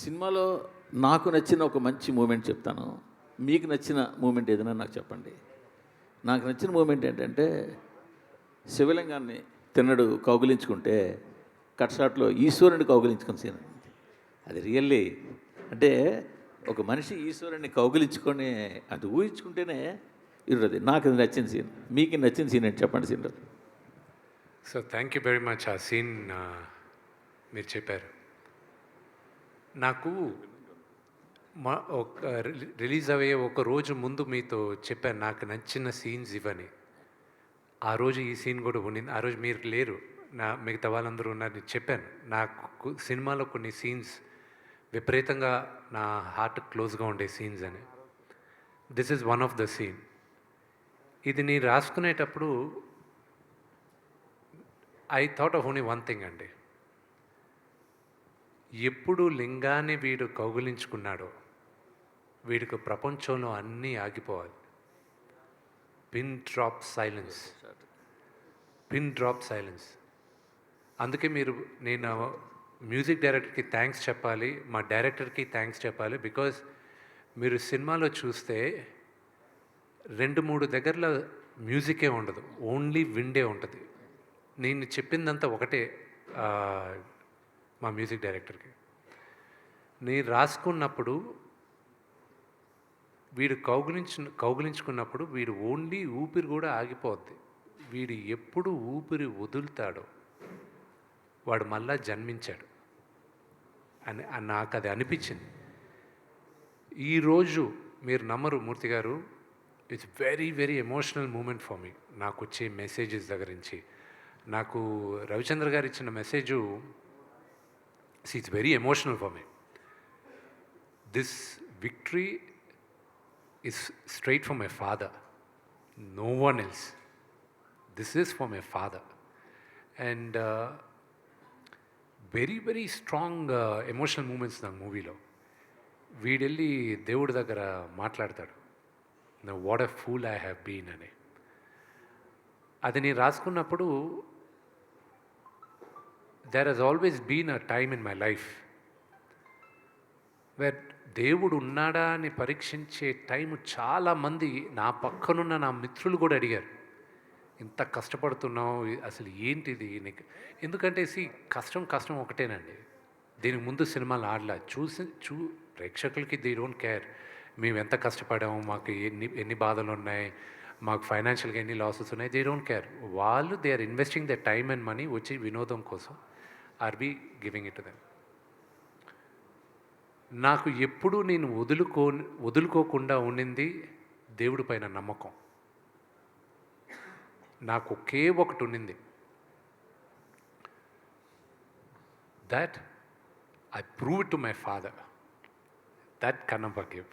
సినిమాలో నాకు నచ్చిన ఒక మంచి మూమెంట్ చెప్తాను. మీకు నచ్చిన మూమెంట్ ఏదైనా నాకు చెప్పండి. నాకు నచ్చిన మూమెంట్ ఏంటంటే, శివలింగాన్ని తిన్నడు కౌగిలించుకుంటే, కట్ షాట్‌లో ఈశ్వరుడిని కౌగిలించుకున్న సీన్. అది రియల్లీ అంటే ఒక మనిషి ఈశ్వరుడిని కౌగిలించుకొని అది ఊహించుకుంటేనే ఇరుది. నాకు అది నచ్చిన సీన్. మీకు నచ్చిన సీన్ ఏంటి చెప్పండి సీన్‌లో. So thank you very much. ఆ సీన్ మీరు చెప్పారు. నాకు ఒక రిలీజ్ అయ్యే ఒక రోజు ముందు మీతో చెప్పాను నాకు నచ్చిన సీన్స్ ఇవని. ఆ రోజు ఈ సీన్ కూడా ఉండింది. ఆ రోజు మీరు లేరు, మిగతా వాళ్ళందరూ ఉన్నారని చెప్పాను. నాకు సినిమాలో కొన్ని సీన్స్ విపరీతంగా నా హార్ట్ క్లోజ్గా ఉండే సీన్స్ అని. This is one of the scene. ఇది నేను రాసుకునేటప్పుడు I thought of only one thing అండి. ఎప్పుడు లింగాన్ని వీడు కౌగిలించుకున్నాడో వీడికి ప్రపంచంలో అన్నీ ఆగిపోవాలి. Pin drop silence. Pin drop silence. అందుకే నేను మ్యూజిక్ డైరెక్టర్కి థ్యాంక్స్ చెప్పాలి, మా డైరెక్టర్కి థ్యాంక్స్ చెప్పాలి. బికాజ్ మీరు సినిమాలో చూస్తే 2-3 దగ్గరలో మ్యూజికే ఉండదు, ఓన్లీ విండే ఉంటుంది. నేను చెప్పిందంతా ఒకటే మా మ్యూజిక్ డైరెక్టర్కి. నేను రాసుకున్నప్పుడు వీడు కౌగిలించుకున్నప్పుడు వీడు ఓన్లీ ఊపిరి కూడా ఆగిపోద్ది. వీడు ఎప్పుడు ఊపిరి వదులుతాడో వాడు మళ్ళా జన్మించాడు అని నాకు అది అనిపించింది. ఈరోజు మీరు నమ్మరు Murthy garu, it's very very emotional moment for me. నాకు వచ్చే మెసేజెస్ దగ్గర నుంచి నాకు రవిచంద్ర గారు ఇచ్చిన message it's very emotional for me. This victory is straight from my father, no one else. This is from my father. And very very strong emotional moments na movie lo. వీడెళ్ళి దేవుడి దగ్గర మాట్లాడతాడు, what a fool I have been అని. అది నేను రాసుకున్నప్పుడు there has always been a time in my life where దేవుడు ఉన్నాడా అని పరీక్షించే టైం చాలామంది నా పక్కనున్న నా మిత్రులు కూడా అడిగారు, ఇంత కష్టపడుతున్నావు అసలు ఏంటిది నీకు. ఎందుకంటే కష్టం ఒకటేనండి. దీనికి ముందు సినిమాలు ఆడలా ప్రేక్షకులకి దే డోంట్ కేర్ మేము ఎంత కష్టపడాము, మాకు ఎన్ని బాధలు ఉన్నాయి, మాకు ఫైనాన్షియల్గా ఎన్ని లాసెస్ ఉన్నాయి, దే డోంట్ కేర్. వాళ్ళు they are investing the time and money వచ్చి వినోదం కోసం are be giving it to them. నాకు ఎప్పుడూ నేను వదులుకోకుండా ఉండింది దేవుడి పైన నమ్మకం. నాకు ఒకే ఒకటి ఉండింది, that I prove it to my father, that can never give.